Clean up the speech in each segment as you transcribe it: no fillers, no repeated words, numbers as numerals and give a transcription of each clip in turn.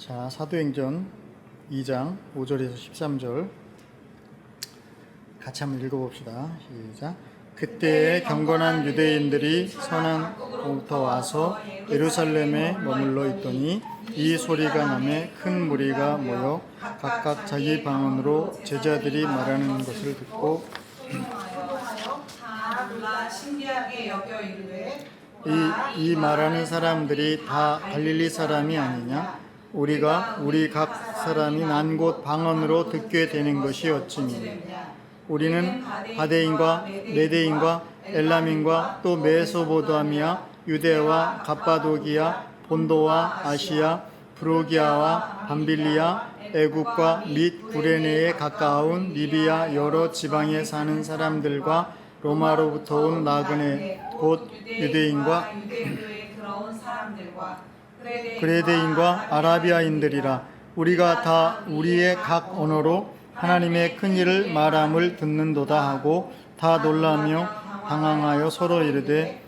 자, 사도행전 2장 5절에서 13절 같이 한번 읽어봅시다. 시작. 그때 경건한 유대인들이 선한 곳부터 와서 예루살렘에 머물러 있더니 이 소리가 나매 큰 무리가 모여 각각 자기 방언으로 제자들이 말하는 것을 듣고 이 말하는 사람들이 다 갈릴리 사람이 아니냐? 우리가 우리 각 사람이 난 곳 방언으로 듣게 되는 것이 어찌니? 우리는 바데인과 메데인과 엘람인과 또 메소보다미아, 유대와 갑바도기아, 본도와 아시아, 브로기아와 밤빌리아, 애국과 및 구레네에 가까운 리비아 여러 지방에 사는 사람들과 로마로부터 온 나그네 곧 유대인과 그레데인과 아라비아인들이라. 우리가 다 우리의 각 언어로 하나님의 큰 일을 말함을 듣는도다 하고 다 놀라며 당황하여 서로 이르되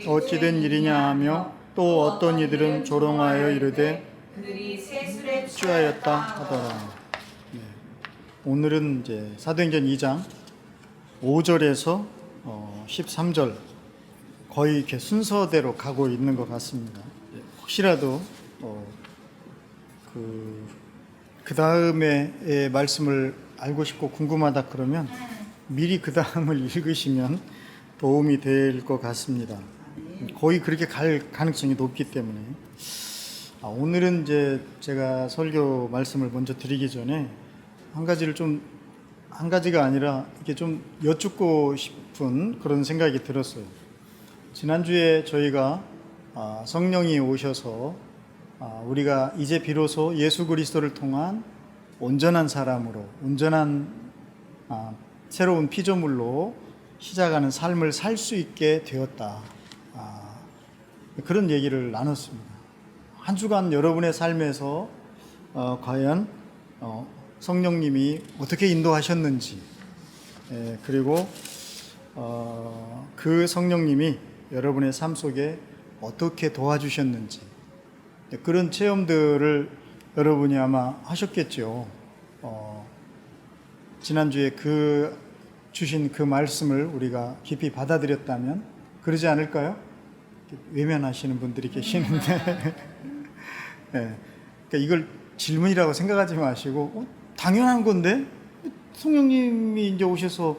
어찌된 일이냐 하며 또 어떤 이들은 조롱하여 이르되 취하였다 하더라. 오늘은 이제 사도행전 2장 5절에서 13절 거의 이렇게 순서대로 가고 있는 것 같습니다. 혹시라도 그 다음에 말씀을 알고 싶고 궁금하다 그러면 미리 그 다음을 읽으시면 도움이 될 것 같습니다. 거의 그렇게 갈 가능성이 높기 때문에 오늘은 이제 제가 설교 말씀을 먼저 드리기 전에 한 가지가 아니라 이렇게 좀 여쭙고 싶은 그런 생각이 들었어요. 지난주에 저희가 성령이 오셔서 우리가 이제 비로소 예수 그리스도를 통한 온전한 사람으로 온전한 새로운 피조물로 시작하는 삶을 살 수 있게 되었다. 그런 얘기를 나눴습니다. 한 주간 여러분의 삶에서 과연 성령님이 어떻게 인도하셨는지, 그리고 그 성령님이 여러분의 삶 속에 어떻게 도와주셨는지, 그런 체험들을 여러분이 아마 하셨겠죠. 지난주에 주신 그 말씀을 우리가 깊이 받아들였다면 그러지 않을까요? 외면하시는 분들이 계시는데 그러니까 이걸 질문이라고 생각하지 마시고 당연한 건데 성령님이 이제 오셔서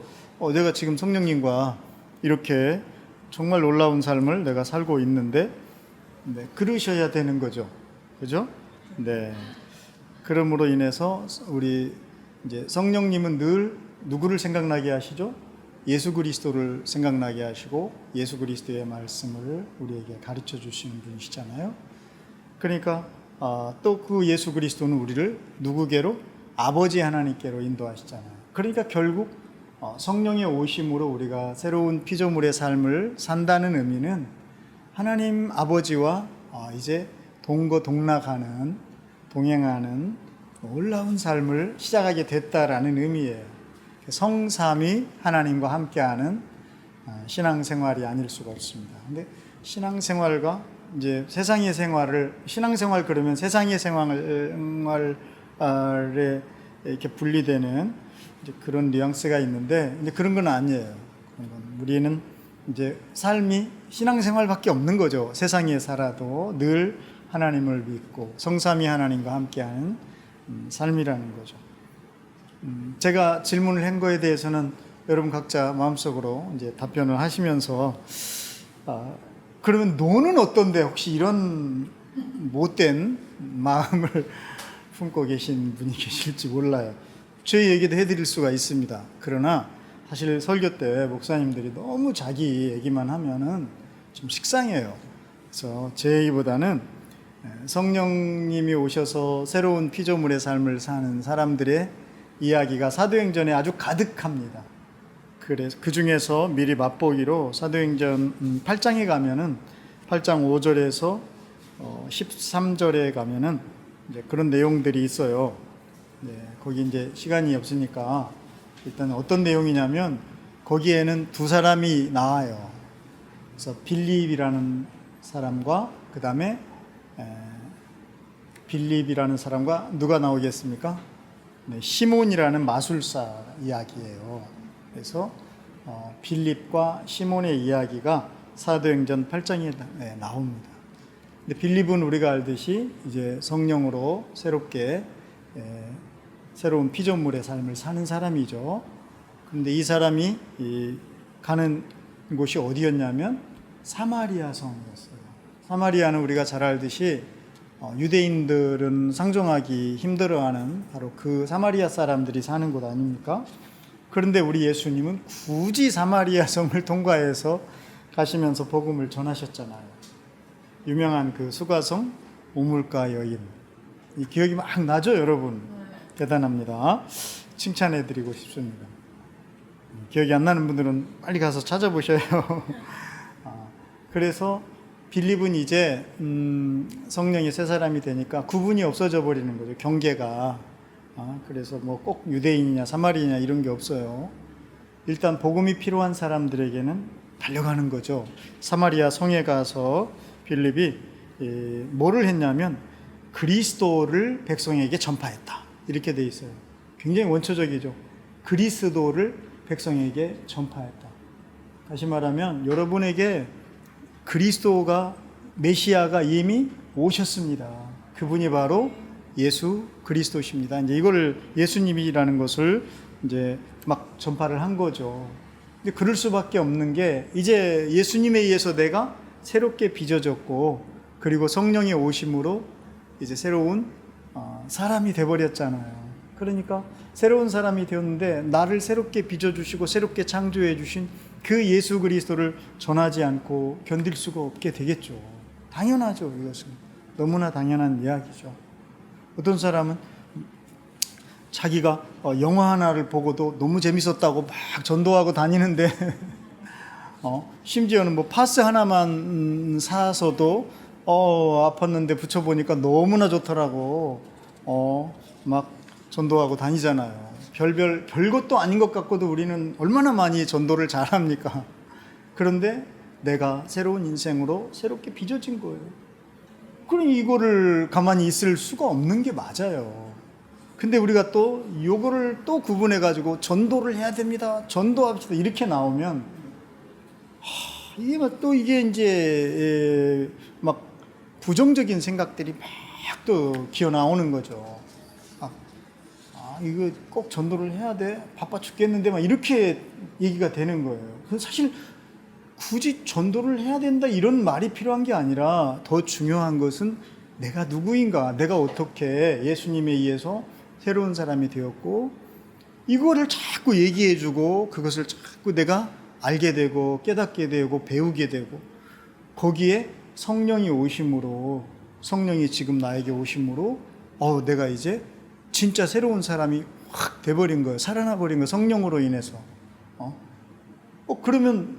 내가 지금 성령님과 이렇게 정말 놀라운 삶을 내가 살고 있는데 그러셔야 되는 거죠. 그죠? 네. 그러므로 인해서 우리 이제 성령님은 늘 누구를 생각나게 하시죠? 예수 그리스도를 생각나게 하시고 예수 그리스도의 말씀을 우리에게 가르쳐 주시는 분이시잖아요. 그러니까 또 그 예수 그리스도는 우리를 누구께로? 아버지 하나님께로 인도하시잖아요. 그러니까 결국 성령의 오심으로 우리가 새로운 피조물의 삶을 산다는 의미는 하나님 아버지와 이제 동행하는 놀라운 삶을 시작하게 됐다라는 의미예요. 성삼위 하나님과 함께하는 신앙생활이 아닐 수가 없습니다. 근데 신앙생활과 이제 세상의 생활을 신앙생활 그러면 세상의 생활에 이렇게 분리되는 이제 그런 뉘앙스가 있는데 이제 그런 건 아니에요. 우리는 이제 삶이 신앙생활밖에 없는 거죠. 세상에 살아도 늘 하나님을 믿고 성삼위 하나님과 함께하는 삶이라는 거죠. 제가 질문을 한 거에 대해서는 여러분 각자 마음속으로 이제 답변을 하시면서 그러면 너는 어떤데 혹시 이런 못된 마음을 품고 계신 분이 계실지 몰라요. 제 얘기도 해드릴 수가 있습니다. 그러나 사실 설교 때 목사님들이 너무 자기 얘기만 하면은 좀 식상해요. 그래서 제 얘기보다는 성령님이 오셔서 새로운 피조물의 삶을 사는 사람들의 이야기가 사도행전에 아주 가득합니다. 그래서 그 중에서 미리 맛보기로 사도행전 8장에 가면은 8장 5절에서 13절에 가면은 이제 그런 내용들이 있어요. 네, 거기 이제 시간이 없으니까 일단 어떤 내용이냐면 거기에는 두 사람이 나와요. 그래서 빌립이라는 사람과 그 다음에 빌립이라는 사람과 누가 나오겠습니까? 네, 시몬이라는 마술사 이야기예요. 그래서 빌립과 시몬의 이야기가 사도행전 8장에 나옵니다. 근데 빌립은 우리가 알듯이 이제 성령으로 새롭게 새로운 피조물의 삶을 사는 사람이죠. 그런데 이 사람이 가는 곳이 어디였냐면 사마리아 성이었어요. 사마리아는 우리가 잘 알듯이 유대인들은 상종하기 힘들어하는 바로 그 사마리아 사람들이 사는 곳 아닙니까? 그런데 우리 예수님은 굳이 사마리아 성을 통과해서 가시면서 복음을 전하셨잖아요. 유명한 그 수가성 우물가 여인, 이 기억이 막 나죠, 여러분? 대단합니다. 칭찬해드리고 싶습니다. 기억이 안 나는 분들은 빨리 가서 찾아보셔요. 그래서 빌립은 이제 성령이 새 사람이 되니까 구분이 없어져 버리는 거죠. 경계가. 그래서 뭐 꼭 유대인이냐 사마리아냐 이런 게 없어요. 일단 복음이 필요한 사람들에게는 달려가는 거죠. 사마리아 성에 가서 빌립이 뭐를 했냐면 그리스도를 백성에게 전파했다. 이렇게 돼 있어요. 굉장히 원초적이죠. 그리스도를 백성에게 전파했다. 다시 말하면 여러분에게 그리스도가 메시아가 이미 오셨습니다. 그분이 바로 예수 그리스도십니다. 이제 이거를 예수님이라는 것을 이제 막 전파를 한 거죠. 근데 그럴 수밖에 없는 게 이제 예수님에 의해서 내가 새롭게 빚어졌고 그리고 성령의 오심으로 이제 새로운 사람이 돼버렸잖아요. 그러니까 새로운 사람이 되었는데 나를 새롭게 빚어주시고 새롭게 창조해 주신 그 예수 그리스도를 전하지 않고 견딜 수가 없게 되겠죠. 당연하죠. 이것은 너무나 당연한 이야기죠. 어떤 사람은 자기가 영화 하나를 보고도 너무 재밌었다고 막 전도하고 다니는데 심지어는 뭐 파스 하나만 사서도 아팠는데 붙여보니까 너무나 좋더라고 막 전도하고 다니잖아요. 별것도 아닌 것 같고도 우리는 얼마나 많이 전도를 잘합니까? 그런데 내가 새로운 인생으로 새롭게 빚어진 거예요. 그럼 이거를 가만히 있을 수가 없는 게 맞아요. 근데 우리가 또 이거를 또 구분해 가지고 전도를 해야 됩니다. 전도합시다. 이렇게 나오면 이게 또 이게 이제 막 부정적인 생각들이 막 또 기어 나오는 거죠. 이거 꼭 전도를 해야 돼? 바빠 죽겠는데 막 이렇게 얘기가 되는 거예요. 사실 굳이 전도를 해야 된다 이런 말이 필요한 게 아니라 더 중요한 것은 내가 누구인가, 내가 어떻게 예수님에 의해서 새로운 사람이 되었고 이거를 자꾸 얘기해주고 그것을 자꾸 내가 알게 되고 깨닫게 되고 배우게 되고 거기에 성령이 오심으로 성령이 지금 나에게 오심으로 내가 이제 진짜 새로운 사람이 확 돼버린 거예요. 살아나 버린 거예요. 성령으로 인해서. 그러면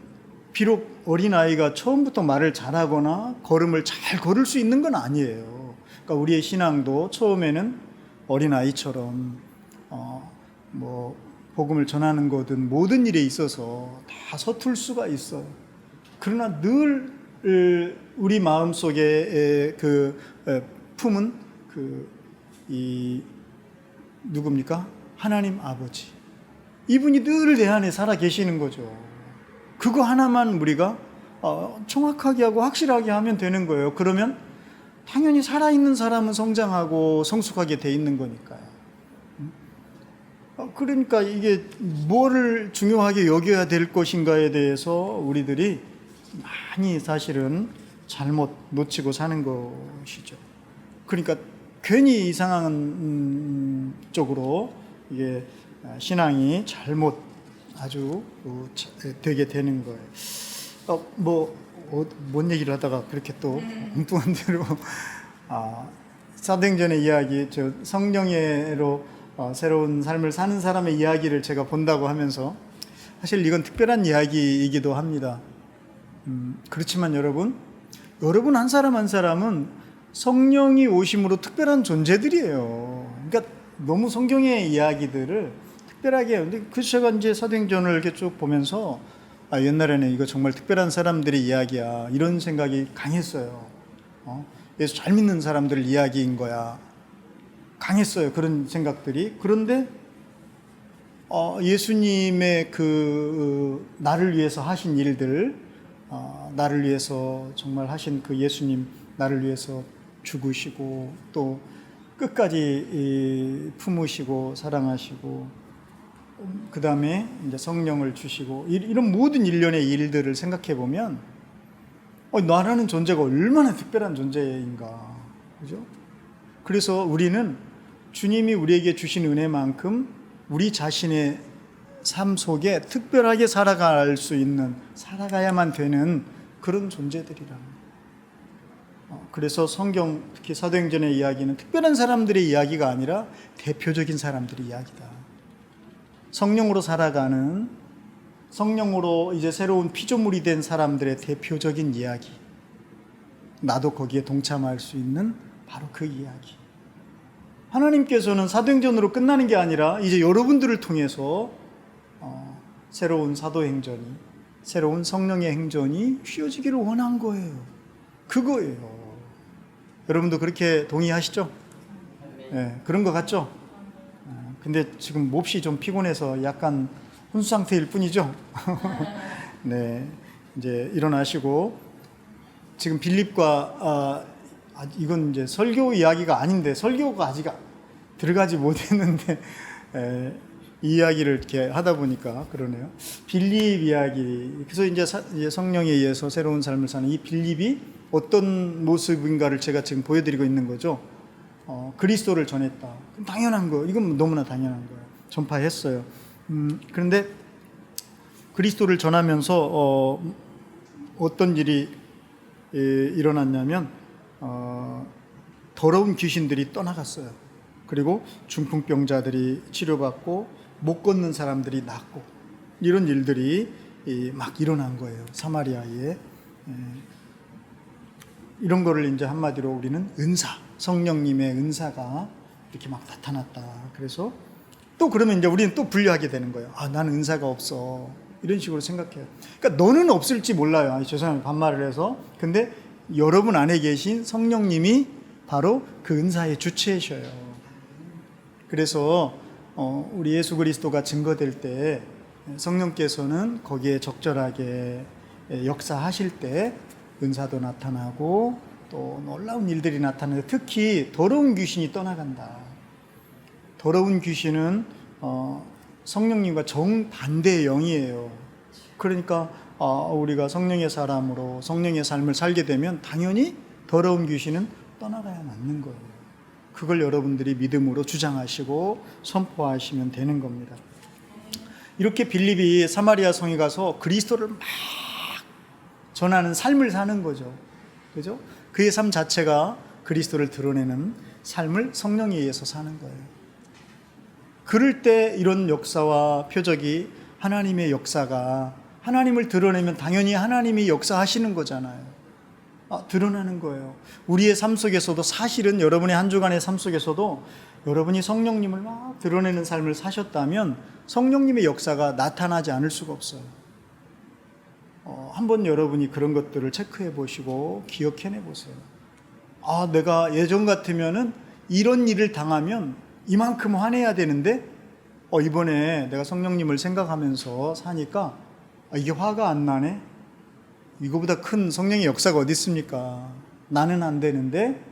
비록 어린아이가 처음부터 말을 잘하거나 걸음을 잘 걸을 수 있는 건 아니에요. 그러니까 우리의 신앙도 처음에는 어린아이처럼 뭐 복음을 전하는 거든 모든 일에 있어서 다 서툴 수가 있어요. 그러나 늘 우리 마음속에 품은 이 누굽니까? 하나님 아버지. 이분이 늘 내 안에 살아 계시는 거죠. 그거 하나만 우리가 정확하게 하고 확실하게 하면 되는 거예요. 그러면 당연히 살아있는 사람은 성장하고 성숙하게 돼 있는 거니까요. 그러니까 이게 뭐를 중요하게 여겨야 될 것인가에 대해서 우리들이 많이 사실은 잘못 놓치고 사는 것이죠. 그러니까 괜히 이상한 쪽으로 이게 신앙이 잘못 아주 되게 되는 거예요. 뭔 얘기를 하다가 그렇게 또 엉뚱한 대로 사도행전의 이야기, 성령으로 새로운 삶을 사는 사람의 이야기를 제가 본다고 하면서 사실 이건 특별한 이야기이기도 합니다. 그렇지만 여러분 한 사람 한 사람은 성령이 오심으로 특별한 존재들이에요. 그러니까 너무 성경의 이야기들을 특별하게 해요. 근데 그래서 제가 이제 사도행전을 이렇게 쭉 보면서 옛날에는 이거 정말 특별한 사람들의 이야기야 이런 생각이 강했어요. 예수 잘 믿는 사람들 이야기인 거야. 강했어요, 그런 생각들이. 그런데 예수님의 그 나를 위해서 하신 일들, 나를 위해서 정말 하신 그 예수님, 나를 위해서 죽으시고 또 끝까지 품으시고 사랑하시고, 그 다음에 이제 성령을 주시고, 이런 모든 일련의 일들을 생각해 보면 나라는 존재가 얼마나 특별한 존재인가, 그죠? 그래서 우리는 주님이 우리에게 주신 은혜만큼 우리 자신의 삶 속에 특별하게 살아갈 수 있는, 살아가야만 되는 그런 존재들이라. 그래서 성경, 특히 사도행전의 이야기는 특별한 사람들의 이야기가 아니라 대표적인 사람들의 이야기다. 성령으로 살아가는, 성령으로 이제 새로운 피조물이 된 사람들의 대표적인 이야기, 나도 거기에 동참할 수 있는 바로 그 이야기. 하나님께서는 사도행전으로 끝나는 게 아니라 이제 여러분들을 통해서 새로운 사도행전이, 새로운 성령의 행전이 휘어지기를 원한 거예요. 그거예요. 여러분도 그렇게 동의하시죠? 네, 그런 것 같죠? 근데 지금 몹시 좀 피곤해서 약간 혼수 상태일 뿐이죠? 네, 이제 일어나시고, 지금 빌립과 이건 이제 설교 이야기가 아닌데, 설교가 아직 들어가지 못했는데 이 이야기를 이렇게 하다 보니까 그러네요. 빌립 이야기. 그래서 이제 성령에 의해서 새로운 삶을 사는 이 빌립이 어떤 모습인가를 제가 지금 보여드리고 있는 거죠. 그리스도를 전했다. 그럼 당연한 거. 이건 너무나 당연한 거예요. 전파했어요. 그런데 그리스도를 전하면서 어떤 일이 일어났냐면 더러운 귀신들이 떠나갔어요. 그리고 중풍병자들이 치료받고 못 걷는 사람들이 낫고, 이런 일들이 막 일어난 거예요, 사마리아에. 이런 거를 이제 한마디로 우리는 은사, 성령님의 은사가 이렇게 막 나타났다. 그래서 또 그러면 이제 우리는 또 분류하게 되는 거예요. 나는 은사가 없어, 이런 식으로 생각해요. 그러니까 너는 없을지 몰라요. 죄송합니다, 반말을 해서. 근데 여러분 안에 계신 성령님이 바로 그 은사의 주체이셔요. 그래서 우리 예수 그리스도가 증거될 때 성령께서는 거기에 적절하게 역사하실 때 은사도 나타나고 또 놀라운 일들이 나타나는데, 특히 더러운 귀신이 떠나간다. 더러운 귀신은 성령님과 정반대의 영이에요. 그러니까 우리가 성령의 사람으로 성령의 삶을 살게 되면 당연히 더러운 귀신은 떠나가야 맞는 거예요. 그걸 여러분들이 믿음으로 주장하시고 선포하시면 되는 겁니다. 이렇게 빌립이 사마리아 성에 가서 그리스도를 막 전하는 삶을 사는 거죠. 그죠? 그의 삶 자체가 그리스도를 드러내는 삶을 성령에 의해서 사는 거예요. 그럴 때 이런 역사와 표적이, 하나님의 역사가, 하나님을 드러내면 당연히 하나님이 역사하시는 거잖아요. 드러나는 거예요. 우리의 삶 속에서도, 사실은 여러분의 한 주간의 삶 속에서도 여러분이 성령님을 막 드러내는 삶을 사셨다면 성령님의 역사가 나타나지 않을 수가 없어요. 한번 여러분이 그런 것들을 체크해 보시고 기억해내 보세요. 내가 예전 같으면은 이런 일을 당하면 이만큼 화내야 되는데 이번에 내가 성령님을 생각하면서 사니까 이게 화가 안 나네? 이거보다 큰 성령의 역사가 어디 있습니까? 나는 안 되는데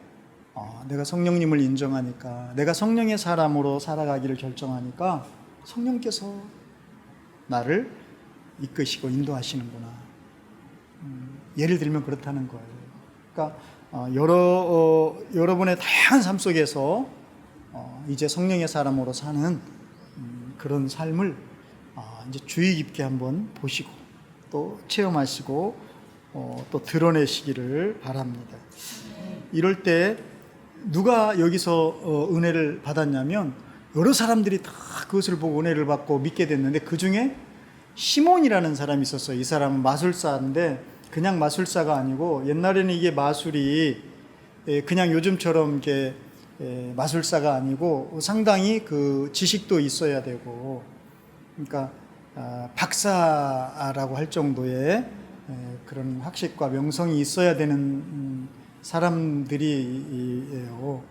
내가 성령님을 인정하니까, 내가 성령의 사람으로 살아가기를 결정하니까 성령께서 나를 이끄시고 인도하시는구나. 예를 들면 그렇다는 거예요. 그러니까 여러분의 다양한 삶 속에서 이제 성령의 사람으로 사는 그런 삶을 이제 주의 깊게 한번 보시고 또 체험하시고 또 드러내시기를 바랍니다. 이럴 때 누가 여기서 은혜를 받았냐면, 여러 사람들이 다 그것을 보고 은혜를 받고 믿게 됐는데, 그 중에 시몬이라는 사람이 있었어요. 이 사람은 마술사인데, 그냥 마술사가 아니고, 옛날에는 이게 마술이 그냥 요즘처럼 이렇게 마술사가 아니고 상당히 그 지식도 있어야 되고, 그러니까 박사라고 할 정도의 그런 학식과 명성이 있어야 되는 사람들이에요.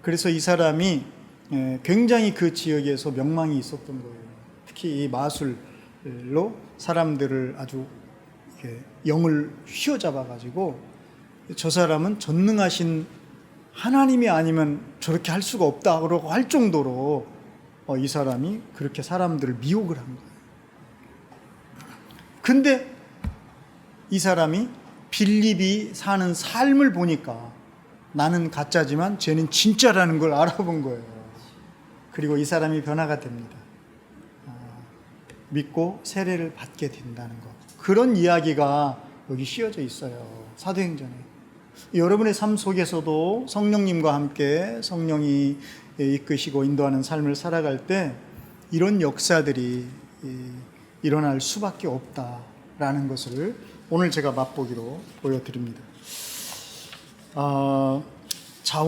그래서 이 사람이 굉장히 그 지역에서 명망이 있었던 거예요. 특히 이 마술로 사람들을 아주 영을 휘어잡아 가지고 저 사람은 전능하신 하나님이 아니면 저렇게 할 수가 없다고 할 정도로 이 사람이 그렇게 사람들을 미혹을 한 거예요. 근데 이 사람이 빌립이 사는 삶을 보니까 나는 가짜지만 쟤는 진짜라는 걸 알아본 거예요. 그리고 이 사람이 변화가 됩니다. 믿고 세례를 받게 된다는 것. 그런 이야기가 여기 씌어져 있어요. 사도행전에. 여러분의 삶 속에서도 성령님과 함께 성령이 이끄시고 인도하는 삶을 살아갈 때 이런 역사들이 일어날 수밖에 없다라는 것을 오늘 제가 맛보기로 보여드립니다. 자,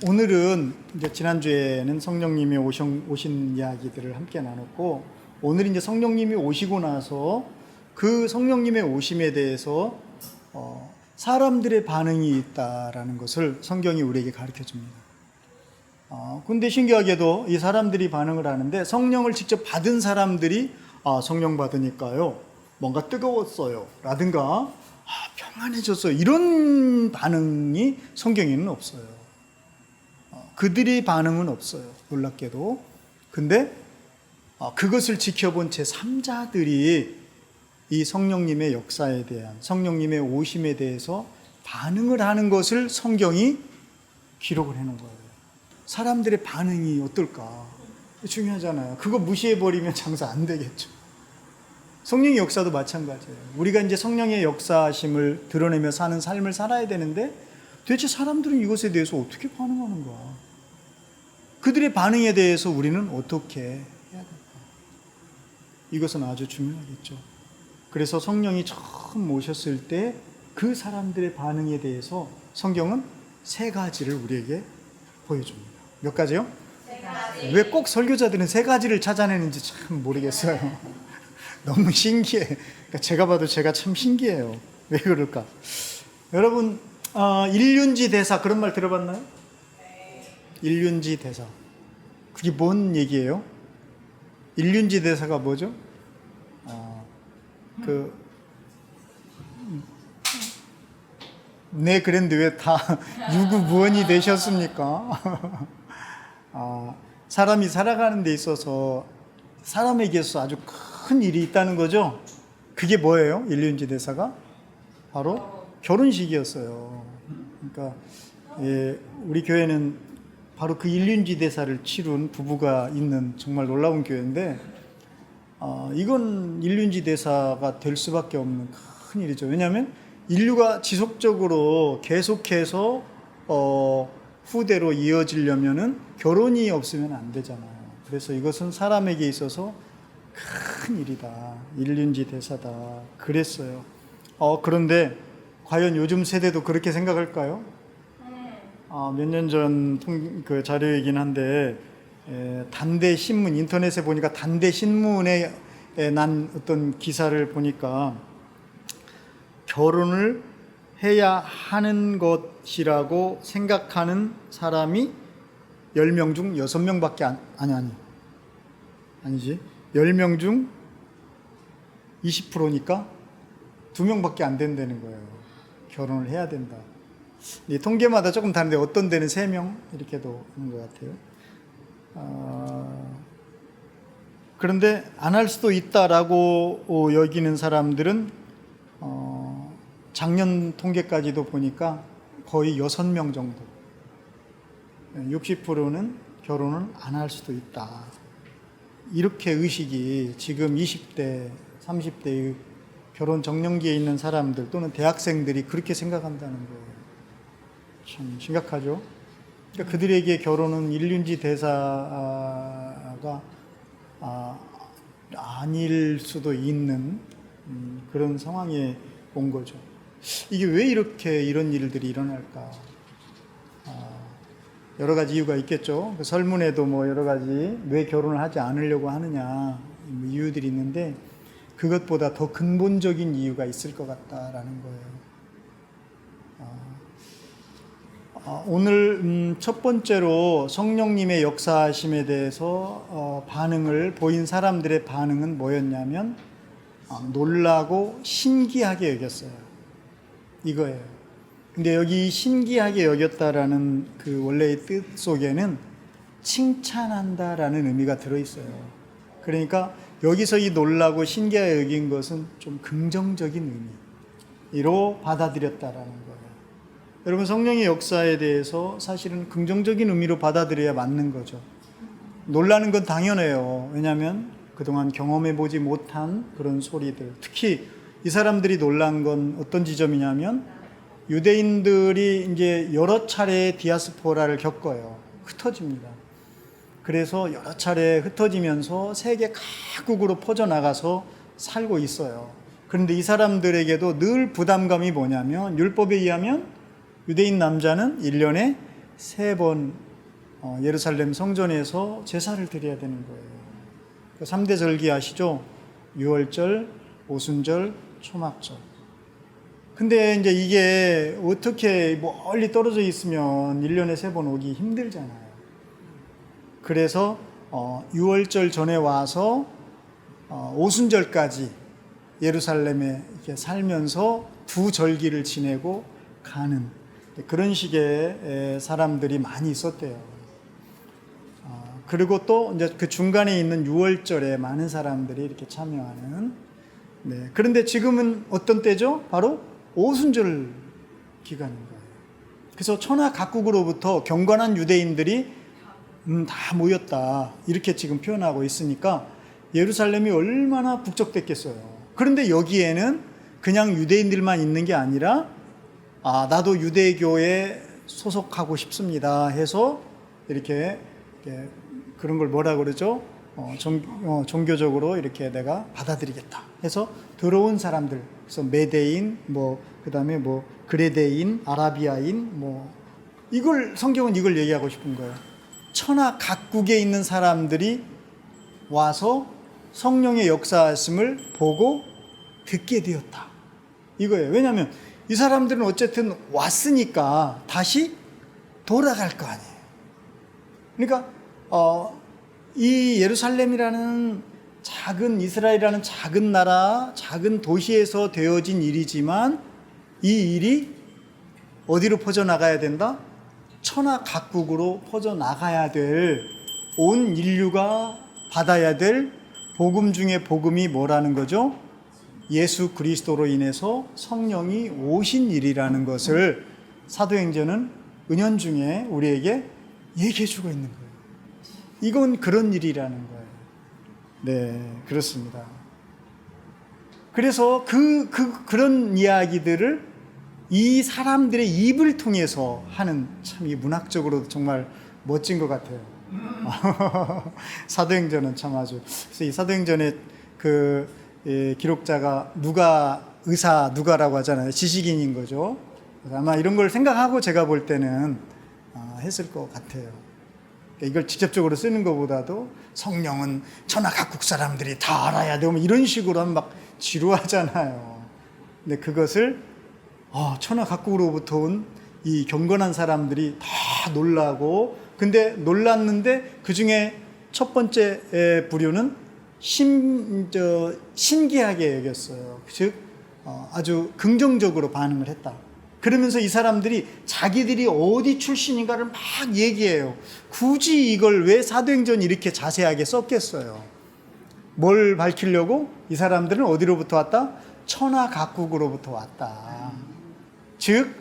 오늘은 이제 지난주에는 성령님이 오신 이야기들을 함께 나눴고, 오늘 이제 성령님이 오시고 나서 그 성령님의 오심에 대해서 사람들의 반응이 있다라는 것을 성경이 우리에게 가르쳐 줍니다. 근데 신기하게도 이 사람들이 반응을 하는데 성령을 직접 받은 사람들이 성령 받으니까요 뭔가 뜨거웠어요 라든가 평안해졌어요 이런 반응이 성경에는 없어요. 그들의 반응은 없어요. 놀랍게도. 근데 그것을 지켜본 제3자들이 이 성령님의 역사에 대한 성령님의 오심에 대해서 반응을 하는 것을 성경이 기록을 해놓은 거예요. 사람들의 반응이 어떨까 중요하잖아요. 그거 무시해버리면 장사 안 되겠죠. 성령의 역사도 마찬가지예요. 우리가 이제 성령의 역사심을 드러내며 사는 삶을 살아야 되는데 도대체 사람들은 이것에 대해서 어떻게 반응하는가? 그들의 반응에 대해서 우리는 어떻게 해야 될까? 이것은 아주 중요하겠죠. 그래서 성령이 처음 오셨을 때 그 사람들의 반응에 대해서 성경은 3가지를 우리에게 보여줍니다. 몇 가지요? 3가지. 왜 꼭 설교자들은 3가지를 찾아내는지 참 모르겠어요. 너무 신기해. 그러니까 제가 봐도 제가 참 신기해요. 왜 그럴까? 여러분, 일륜지 대사 그런 말 들어봤나요? 네. 일륜지 대사. 그게 뭔 얘기예요? 일륜지 대사가 뭐죠? 네, 그랬는데 왜 다 유구무원이 되셨습니까? 사람이 살아가는 데 있어서 사람에게서 아주 큰 일이 있다는 거죠. 그게 뭐예요? 일륜지 대사가? 바로 결혼식이었어요. 그러니까 우리 교회는 바로 그 일륜지 대사를 치룬 부부가 있는 정말 놀라운 교회인데 이건 일륜지 대사가 될 수밖에 없는 큰 일이죠. 왜냐하면 인류가 지속적으로 계속해서 후대로 이어지려면은 결혼이 없으면 안 되잖아요. 그래서 이것은 사람에게 있어서 큰 일이다. 일륜지 대사다. 그랬어요. 그런데 과연 요즘 세대도 그렇게 생각할까요? 몇 년 전 그 자료이긴 한데 단대 신문 인터넷에 보니까 단대 신문에 난 어떤 기사를 보니까 결혼을 해야 하는 것이라고 생각하는 사람이 10명 중 6명밖에 아니지 10명 중 20%니까 2명밖에 안 된다는 거예요. 결혼을 해야 된다. 이 통계마다 조금 다른데 어떤 데는 3명 이렇게도 있는 것 같아요. 그런데 안 할 수도 있다라고 여기는 사람들은 작년 통계까지도 보니까 거의 6명 정도. 60%는 결혼을 안 할 수도 있다. 이렇게 의식이 지금 20대, 30대의 결혼 정년기에 있는 사람들 또는 대학생들이 그렇게 생각한다는 거예요. 참 심각하죠. 그러니까 그들에게 결혼은 일륜지 대사가 아닐 수도 있는 그런 상황에 온 거죠. 이게 왜 이렇게 이런 일들이 일어날까? 여러 가지 이유가 있겠죠. 그 설문에도 뭐 여러 가지 왜 결혼을 하지 않으려고 하느냐 이유들이 있는데 그것보다 더 근본적인 이유가 있을 것 같다라는 거예요. 오늘 첫 번째로 성령님의 역사하심에 대해서 반응을 보인 사람들의 반응은 뭐였냐면 놀라고 신기하게 여겼어요. 이거예요. 근데 여기 신기하게 여겼다라는 그 원래의 뜻 속에는 칭찬한다라는 의미가 들어있어요. 그러니까 여기서 이 놀라고 신기하게 여긴 것은 좀 긍정적인 의미로 받아들였다라는 거예요. 여러분, 성령의 역사에 대해서 사실은 긍정적인 의미로 받아들여야 맞는 거죠. 놀라는 건 당연해요. 왜냐하면 그동안 경험해보지 못한 그런 소리들, 특히 이 사람들이 놀란 건 어떤 지점이냐면 유대인들이 이제 여러 차례 디아스포라를 겪어요. 흩어집니다. 그래서 여러 차례 흩어지면서 세계 각국으로 퍼져나가서 살고 있어요. 그런데 이 사람들에게도 늘 부담감이 뭐냐면 율법에 의하면 유대인 남자는 1년에 3번 예루살렘 성전에서 제사를 드려야 되는 거예요. 3대 절기 아시죠? 유월절, 오순절, 초막절. 근데 이제 이게 어떻게 멀리 떨어져 있으면 1년에 3번 오기 힘들잖아요. 그래서 유월절 전에 와서 오순절까지 예루살렘에 이렇게 살면서 두 절기를 지내고 가는 그런 식의 사람들이 많이 있었대요. 그리고 또 이제 그 중간에 있는 유월절에 많은 사람들이 이렇게 참여하는. 네. 그런데 지금은 어떤 때죠? 바로 오순절 기간인 거예요. 그래서 천하 각국으로부터 경건한 유대인들이 다 모였다, 이렇게 지금 표현하고 있으니까 예루살렘이 얼마나 북적댔겠어요. 그런데 여기에는 그냥 유대인들만 있는 게 아니라 나도 유대교에 소속하고 싶습니다 해서 이렇게 그런 걸 뭐라 그러죠? 종교적으로 이렇게 내가 받아들이겠다 해서 들어온 사람들, 그래서 메대인, 그다음에 그레데인, 아라비아인, 이걸 성경은 이걸 얘기하고 싶은 거예요. 천하 각국에 있는 사람들이 와서 성령의 역사하심을 보고 듣게 되었다, 이거예요. 왜냐하면 이 사람들은 어쨌든 왔으니까 다시 돌아갈 거 아니에요. 그러니까 이 예루살렘이라는 작은, 이스라엘이라는 작은 나라, 작은 도시에서 되어진 일이지만 이 일이 어디로 퍼져나가야 된다? 천하 각국으로 퍼져나가야 될, 온 인류가 받아야 될 복음 중에 복음이 뭐라는 거죠? 예수 그리스도로 인해서 성령이 오신 일이라는 것을 사도행전은 은연중에 우리에게 얘기해 주고 있는 거예요. 이건 그런 일이라는 거예요. 네, 그렇습니다. 그래서 그런 이야기들을 이 사람들의 입을 통해서 하는, 참 이 문학적으로도 정말 멋진 것 같아요. 사도행전은 참 아주, 그래서 이 사도행전의 기록자가 누가라고 하잖아요. 지식인인 거죠. 아마 이런 걸 생각하고 제가 볼 때는 했을 것 같아요. 이걸 직접적으로 쓰는 것보다도 성령은 천하 각국 사람들이 다 알아야 되고 이런 식으로 하면 막 지루하잖아요. 근데 그것을 천하 각국으로부터 온 이 경건한 사람들이 다 놀라고, 근데 놀랐는데 그 중에 첫 번째 부류는 신기하게 여겼어요. 즉 아주 긍정적으로 반응을 했다. 그러면서 이 사람들이 자기들이 어디 출신인가를 막 얘기해요. 굳이 이걸 왜 사도행전이 이렇게 자세하게 썼겠어요? 뭘 밝히려고? 이 사람들은 어디로부터 왔다? 천하 각국으로부터 왔다. 즉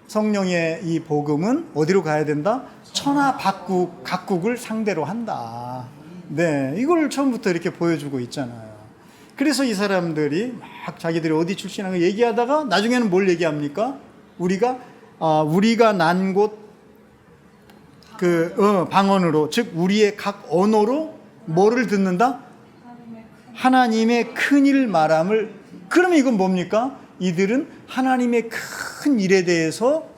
성령의 이 복음은 어디로 가야 된다? 천하 각국을 상대로 한다. 네, 이걸 처음부터 이렇게 보여주고 있잖아요. 그래서 이 사람들이 막 자기들이 어디 출신인가 얘기하다가 나중에는 뭘 얘기합니까? 우리가 난 곳 방언으로, 즉 우리의 각 언어로 뭐를 듣는다? 하나님의 큰일 말함을. 그러면 이건 뭡니까? 이들은 하나님의 큰 일에 대해서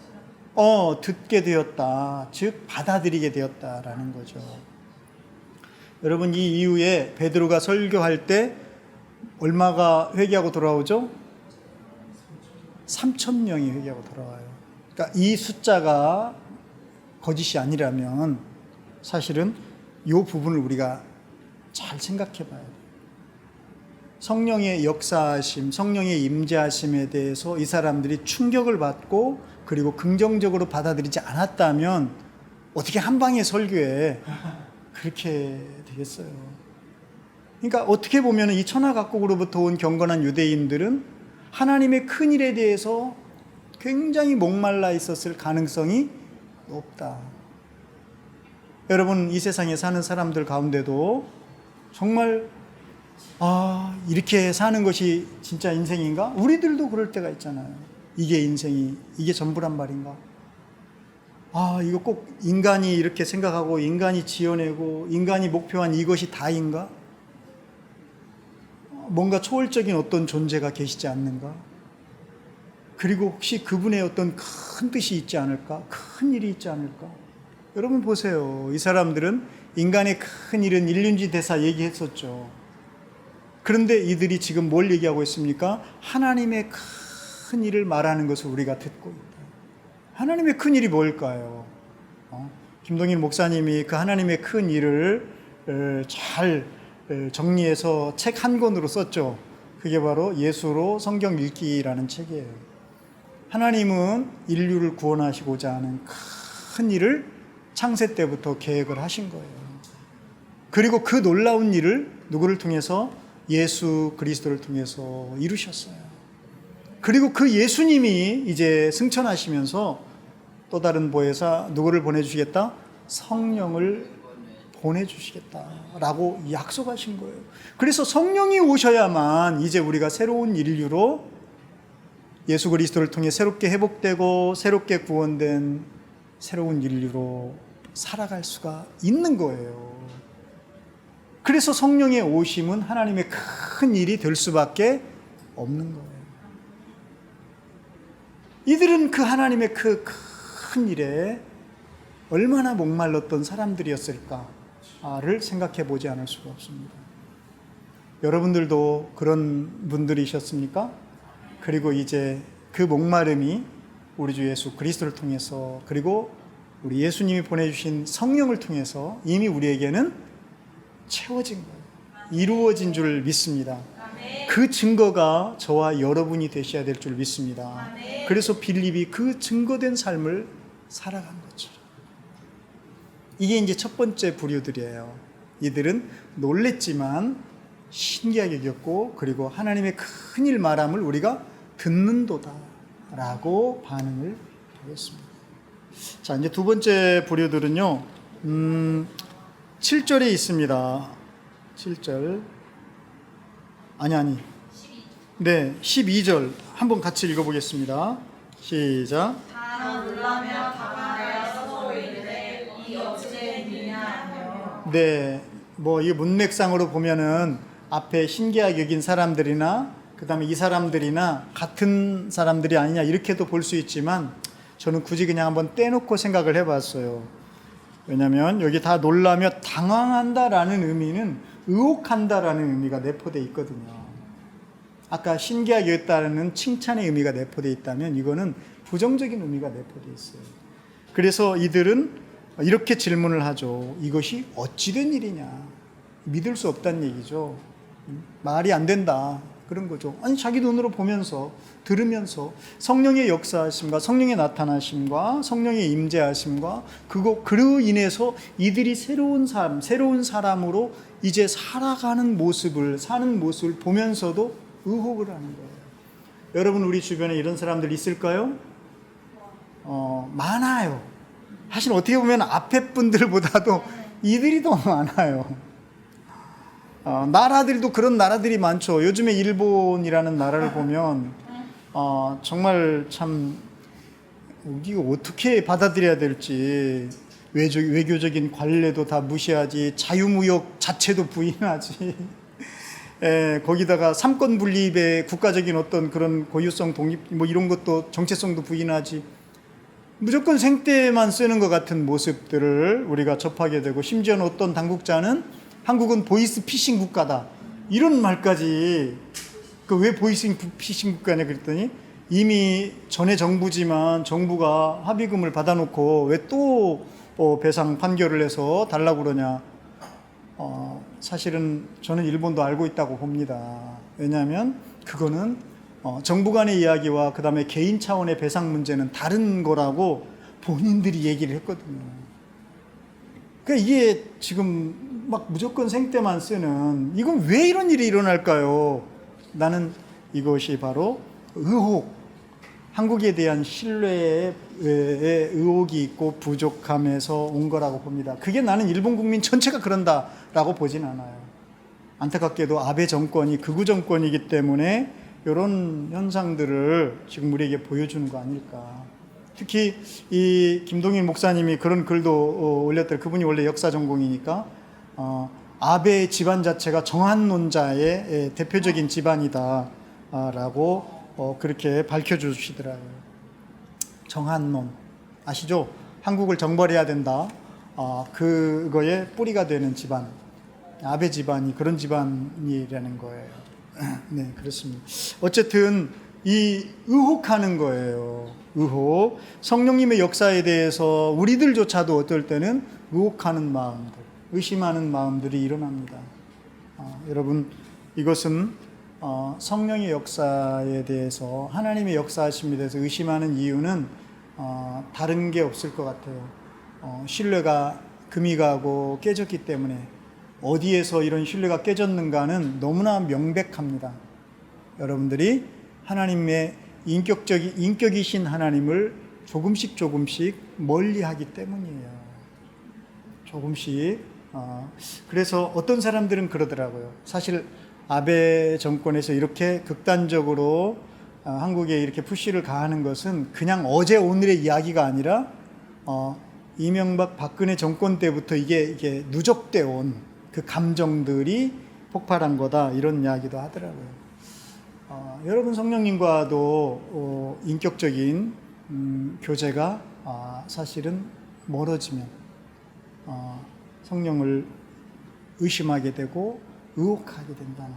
듣게 되었다, 즉 받아들이게 되었다라는 거죠. 여러분, 이 이후에 베드로가 설교할 때 얼마가 회개하고 돌아오죠? 3,000명이 회개하고 돌아와요. 그러니까 이 숫자가 거짓이 아니라면 사실은 이 부분을 우리가 잘 생각해 봐야 돼요. 성령의 역사하심, 성령의 임재하심에 대해서 이 사람들이 충격을 받고 그리고 긍정적으로 받아들이지 않았다면 어떻게 한 방의 설교에 그렇게 되겠어요. 그러니까 어떻게 보면 이 천하각국으로부터 온 경건한 유대인들은 하나님의 큰 일에 대해서 굉장히 목말라 있었을 가능성이 높다. 여러분, 이 세상에 사는 사람들 가운데도 정말 이렇게 사는 것이 진짜 인생인가? 우리들도 그럴 때가 있잖아요. 이게 인생이, 이게 전부란 말인가? 이거 꼭 인간이 이렇게 생각하고 인간이 지어내고 인간이 목표한 이것이 다인가? 뭔가 초월적인 어떤 존재가 계시지 않는가? 그리고 혹시 그분의 어떤 큰 뜻이 있지 않을까? 큰 일이 있지 않을까? 여러분 보세요. 이 사람들은 인간의 큰 일은 일륜지 대사 얘기했었죠. 그런데 이들이 지금 뭘 얘기하고 있습니까? 하나님의 큰 일을 말하는 것을 우리가 듣고 있다. 하나님의 큰 일이 뭘까요? 김동인 목사님이 그 하나님의 큰 일을 잘 정리해서 책 한 권으로 썼죠. 그게 바로 예수로 성경 읽기라는 책이에요. 하나님은 인류를 구원하시고자 하는 큰 일을 창세 때부터 계획을 하신 거예요. 그리고 그 놀라운 일을 누구를 통해서? 예수 그리스도를 통해서 이루셨어요. 그리고 그 예수님이 이제 승천하시면서 또 다른 보혜사 누구를 보내주시겠다? 성령을 보내주시겠다라고 약속하신 거예요. 그래서 성령이 오셔야만 이제 우리가 새로운 인류로 예수 그리스도를 통해 새롭게 회복되고 새롭게 구원된 새로운 인류로 살아갈 수가 있는 거예요. 그래서 성령의 오심은 하나님의 큰 일이 될 수밖에 없는 거예요. 이들은 그 하나님의 그 큰 일에 얼마나 목말랐던 사람들이었을까를 생각해 보지 않을 수가 없습니다. 여러분들도 그런 분들이셨습니까? 그리고 이제 그 목마름이 우리 주 예수 그리스도를 통해서 그리고 우리 예수님이 보내주신 성령을 통해서 이미 우리에게는 채워진 거예요. 이루어진 줄 믿습니다. 그 증거가 저와 여러분이 되셔야 될 줄 믿습니다. 그래서 빌립이 그 증거된 삶을 살아간 것처럼. 이게 이제 첫 번째 부류들이에요. 이들은 놀랬지만 신기하게 여겼고 그리고 하나님의 큰일 말함을 우리가 듣는도다 라고 반응을 하겠습니다. 자, 이제 두 번째 부류들은요 7절에 있습니다. 7절 아니 네 12절 한번 같이 읽어보겠습니다. 시작. 다 놀라며 당하여 서로 이르되 이 어찌된 일이냐. 네, 뭐 이 문맥상으로 보면은 앞에 신기하게 여긴 사람들이나 그 다음에 이 사람들이나 같은 사람들이 아니냐 이렇게도 볼 수 있지만 저는 굳이 그냥 한번 떼놓고 생각을 해봤어요. 왜냐하면 여기 다 놀라며 당황한다라는 의미는 의혹한다라는 의미가 내포되어 있거든요. 아까 신기하게 여겼다는 칭찬의 의미가 내포되어 있다면 이거는 부정적인 의미가 내포되어 있어요. 그래서 이들은 이렇게 질문을 하죠. 이것이 어찌된 일이냐. 믿을 수 없다는 얘기죠. 말이 안 된다. 그런 거죠. 아니 자기 눈으로 보면서 들으면서 성령의 역사하심과 성령의 나타나심과 성령의 임재하심과 그로 인해서 이들이 새로운 삶, 새로운 사람으로 이제 살아가는 모습을 사는 모습을 보면서도 의혹을 하는 거예요. 여러분 우리 주변에 이런 사람들 있을까요? 많아요. 사실 어떻게 보면 앞에 분들보다도 이들이 더 많아요. 나라들도 그런 나라들이 많죠. 요즘에 일본이라는 나라를 보면 정말 참 이거 어떻게 받아들여야 될지 외교적인 관례도 다 무시하지 자유무역 자체도 부인하지 거기다가 삼권 분립의 국가적인 어떤 그런 고유성 독립 뭐 이런 것도 정체성도 부인하지 무조건 생떼만 쓰는 것 같은 모습들을 우리가 접하게 되고 심지어는 어떤 당국자는 한국은 보이스 피싱 국가다 이런 말까지 그 왜 보이스 피싱 국가냐 그랬더니 이미 전에 정부지만 정부가 합의금을 받아놓고 왜 또 배상 판결을 해서 달라고 그러냐. 사실은 저는 일본도 알고 있다고 봅니다. 왜냐하면 그거는 정부 간의 이야기와 그 다음에 개인 차원의 배상 문제는 다른 거라고 본인들이 얘기를 했거든요. 그러니까 이게 지금 막 무조건 생떼만 쓰는, 이건 왜 이런 일이 일어날까요? 나는 이것이 바로 의혹, 한국에 대한 신뢰에 의혹이 있고 부족함에서 온 거라고 봅니다. 그게 나는 일본 국민 전체가 그런다라고 보진 않아요. 안타깝게도 아베 정권이 극우 정권이기 때문에 이런 현상들을 지금 우리에게 보여주는 거 아닐까. 특히 이 김동인 목사님이 그런 글도 올렸더라고요. 그분이 원래 역사 전공이니까 아베 집안 자체가 정한론자의 대표적인 집안이다라고 그렇게 밝혀주시더라고요. 정한론 아시죠? 한국을 정벌해야 된다. 그거의 뿌리가 되는 집안, 아베 집안이 그런 집안이라는 거예요. 네, 그렇습니다. 어쨌든 이 의혹하는 거예요. 의혹. 성령님의 역사에 대해서 우리들조차도 어떨 때는 의혹하는 마음들, 의심하는 마음들이 일어납니다. 여러분, 이것은 성령의 역사에 대해서, 하나님의 역사하심에 대해서 의심하는 이유는 다른 게 없을 것 같아요. 신뢰가 금이 가고 깨졌기 때문에. 어디에서 이런 신뢰가 깨졌는가는 너무나 명백합니다. 여러분들이 하나님의 인격이신 하나님을 조금씩 멀리하기 때문이에요. 조금씩. 그래서 어떤 사람들은 그러더라고요. 사실 아베 정권에서 이렇게 극단적으로 한국에 이렇게 푸시를 가하는 것은 그냥 어제 오늘의 이야기가 아니라 이명박 박근혜 정권 때부터 이게 누적되어 온 그 감정들이 폭발한 거다, 이런 이야기도 하더라고요. 여러분, 성령님과도 인격적인 교제가 사실은 멀어지면 성령을 의심하게 되고 의혹하게 된다는,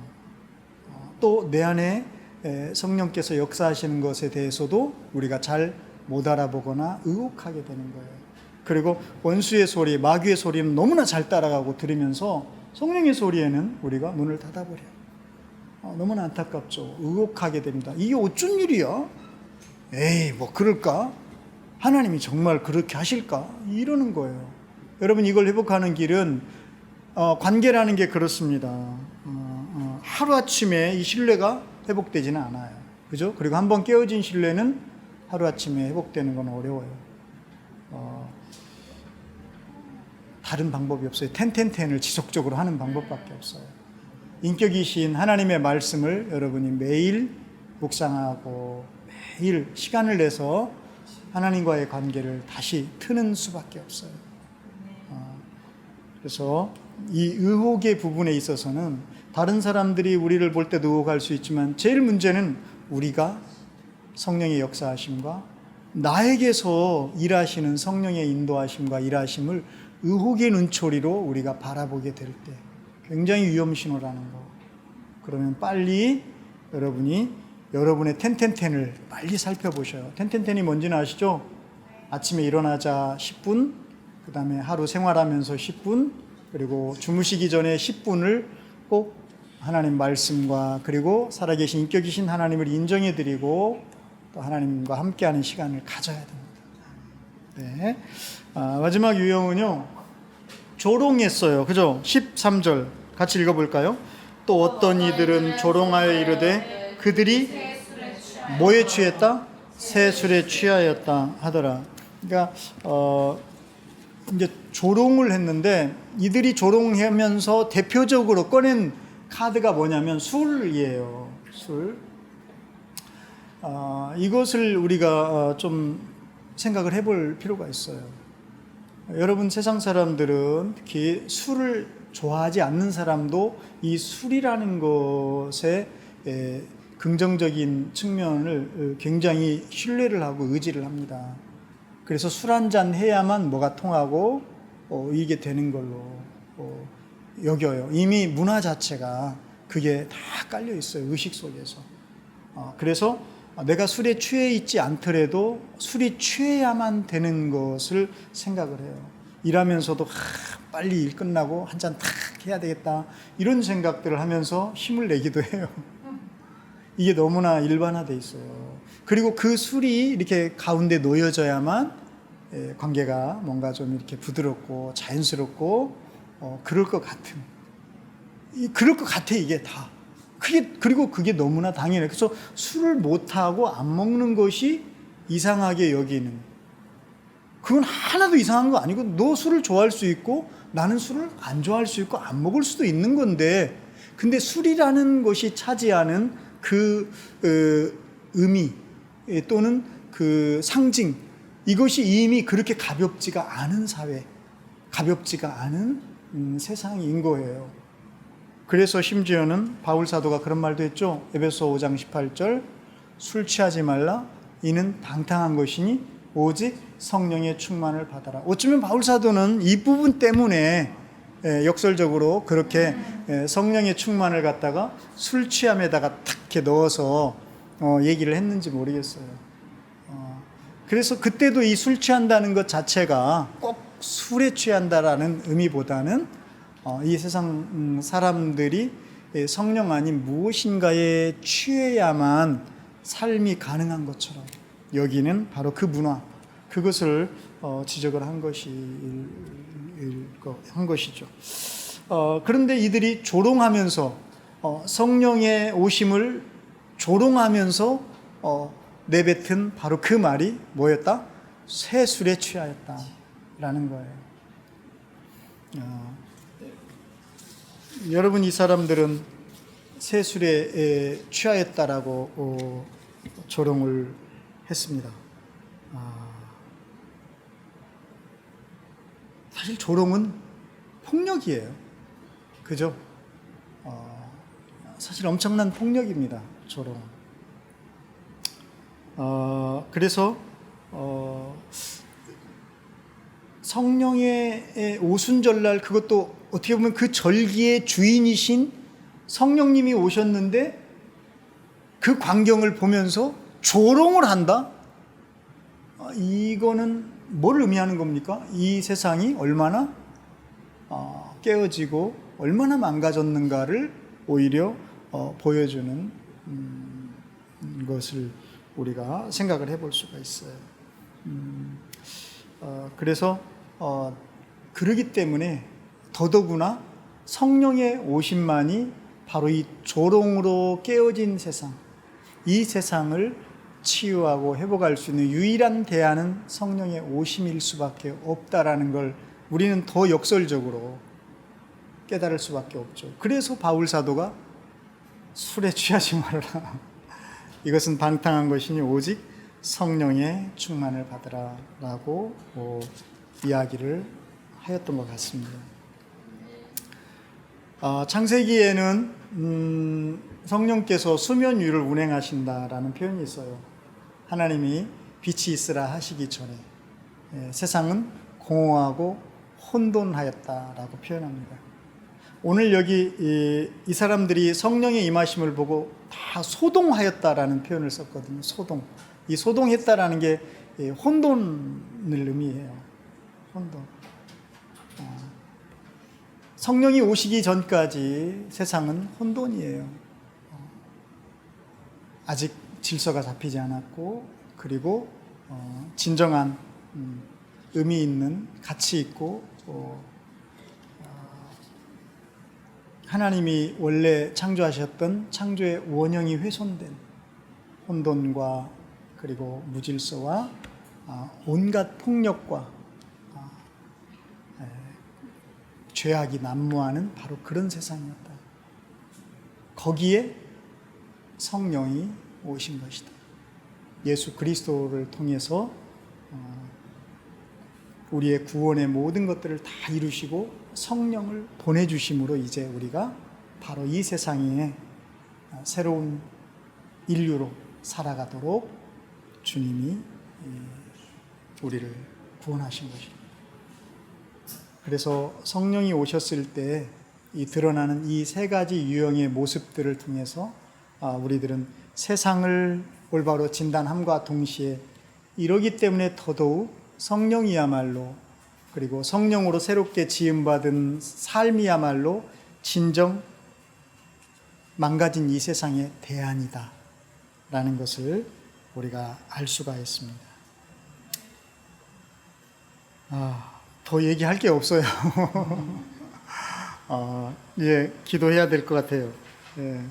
또 내 안에 성령께서 역사하시는 것에 대해서도 우리가 잘 못 알아보거나 의혹하게 되는 거예요. 그리고 원수의 소리, 마귀의 소리는 너무나 잘 따라가고 들으면서 성령의 소리에는 우리가 문을 닫아버려요. 너무나 안타깝죠. 의혹하게 됩니다. 이게 어쩐 일이야? 에이, 뭐 그럴까? 하나님이 정말 그렇게 하실까? 이러는 거예요. 여러분, 이걸 회복하는 길은 관계라는 게 그렇습니다. 하루아침에 이 신뢰가 회복되지는 않아요. 그죠? 그리고 한번 깨어진 신뢰는 하루아침에 회복되는 건 어려워요. 다른 방법이 없어요. 텐텐텐을 지속적으로 하는 방법밖에 없어요. 인격이신 하나님의 말씀을 여러분이 매일 묵상하고 매일 시간을 내서 하나님과의 관계를 다시 트는 수밖에 없어요. 그래서 이 의혹의 부분에 있어서는 다른 사람들이 우리를 볼 때도 의혹할 수 있지만 제일 문제는 우리가 성령의 역사하심과 나에게서 일하시는 성령의 인도하심과 일하심을 의혹의 눈초리로 우리가 바라보게 될 때 굉장히 위험 신호라는 거. 그러면 빨리 여러분이 여러분의 텐텐텐을 빨리 살펴보셔요. 텐텐텐이 뭔지는 아시죠? 아침에 일어나자 10분, 그 다음에 하루 생활하면서 10분, 그리고 주무시기 전에 10분을 꼭 하나님 말씀과 그리고 살아계신 인격이신 하나님을 인정해드리고 또 하나님과 함께하는 시간을 가져야 됩니다. 네. 마지막 유형은요, 조롱했어요. 그죠? 13절 같이 읽어볼까요? 또 어떤 이들은 조롱하여 이르되 그들이 뭐에 취했다? 새 술에 취하였다 하더라. 그러니까 이제 조롱을 했는데 이들이 조롱하면서 대표적으로 꺼낸 카드가 뭐냐면 술이에요. 술. 이것을 우리가 좀 생각을 해볼 필요가 있어요. 여러분, 세상 사람들은 특히 술을 좋아하지 않는 사람도 이 술이라는 것에 긍정적인 측면을 굉장히 신뢰를 하고 의지를 합니다. 그래서 술 한잔 해야만 뭐가 통하고 이게 되는 걸로 여겨요. 이미 문화 자체가 그게 다 깔려 있어요. 의식 속에서. 그래서 내가 술에 취해 있지 않더라도 술이 취해야만 되는 것을 생각을 해요. 일하면서도 빨리 일 끝나고 한 잔 탁 해야 되겠다 이런 생각들을 하면서 힘을 내기도 해요. 이게 너무나 일반화돼 있어요. 그리고 그 술이 이렇게 가운데 놓여져야만 관계가 뭔가 좀 이렇게 부드럽고 자연스럽고 그럴 것 같은, 그럴 것 같아 이게 다. 그리고 그게 너무나 당연해. 그래서 술을 못하고 안 먹는 것이 이상하게 여기는, 그건 하나도 이상한 거 아니고, 너 술을 좋아할 수 있고 나는 술을 안 좋아할 수 있고 안 먹을 수도 있는 건데, 근데 술이라는 것이 차지하는 그 의미 또는 그 상징, 이것이 이미 그렇게 가볍지가 않은 사회, 가볍지가 않은 세상인 거예요. 그래서 심지어는 바울 사도가 그런 말도 했죠. 에베소 5장 18절, 술 취하지 말라, 이는 방탕한 것이니 오직 성령의 충만을 받아라. 어쩌면 바울 사도는 이 부분 때문에 역설적으로 그렇게 성령의 충만을 갖다가 술 취함에다가 탁 이렇게 넣어서 얘기를 했는지 모르겠어요. 그래서 그때도 이 술 취한다는 것 자체가 꼭 술에 취한다라는 의미보다는 이 세상 사람들이 성령 아닌 무엇인가에 취해야만 삶이 가능한 것처럼 여기는 바로 그 문화, 그것을 지적을 한 것이죠. 그런데 이들이 조롱하면서 성령의 오심을 조롱하면서 내뱉은 바로 그 말이 뭐였다? 새 술에 취하였다라는 거예요. 여러분, 이 사람들은 새 술에 취하였다라고 조롱을 했습니다. 사실 조롱은 폭력이에요. 그죠? 사실 엄청난 폭력입니다. 조롱. 그래서 성령의 오순절날, 그것도 어떻게 보면 그 절기의 주인이신 성령님이 오셨는데 그 광경을 보면서 조롱을 한다? 이거는 뭘 의미하는 겁니까? 이 세상이 얼마나 깨어지고 얼마나 망가졌는가를 오히려 보여주는 것을 우리가 생각을 해볼 수가 있어요. 그래서 그러기 때문에 더더구나 성령의 오심만이 바로 이 조롱으로 깨어진 세상, 이 세상을 치유하고 회복할 수 있는 유일한 대안은 성령의 오심일 수밖에 없다라는 걸 우리는 더 역설적으로 깨달을 수밖에 없죠. 그래서 바울 사도가 술에 취하지 말아라. 이것은 방탕한 것이니 오직 성령의 충만을 받으라 라고 이야기를 하였던 것 같습니다. 창세기에는 성령께서 수면 위를 운행하신다라는 표현이 있어요. 하나님이 빛이 있으라 하시기 전에 세상은 공허하고 혼돈하였다라고 표현합니다. 오늘 여기 이 사람들이 성령의 임하심을 보고 다 소동하였다라는 표현을 썼거든요. 소동. 이 소동했다라는 게 혼돈을 의미해요. 혼돈. 성령이 오시기 전까지 세상은 혼돈이에요. 아직 질서가 잡히지 않았고, 그리고 진정한 의미 있는, 가치 있고, 하나님이 원래 창조하셨던 창조의 원형이 훼손된 혼돈과 그리고 무질서와 온갖 폭력과 죄악이 난무하는 바로 그런 세상이었다. 거기에 성령이 오신 것이다. 예수 그리스도를 통해서 우리의 구원의 모든 것들을 다 이루시고 성령을 보내주심으로 이제 우리가 바로 이 세상에 새로운 인류로 살아가도록 주님이 우리를 구원하신 것입니다. 그래서 성령이 오셨을 때 이 드러나는 이 세 가지 유형의 모습들을 통해서 우리들은 세상을 올바로 진단함과 동시에 이러기 때문에 더더욱 성령이야말로, 그리고 성령으로 새롭게 지음받은 삶이야말로 진정 망가진 이 세상의 대안이다 라는 것을 우리가 알 수가 있습니다. 더 얘기할 게 없어요. 기도해야 될 것 같아요. 예.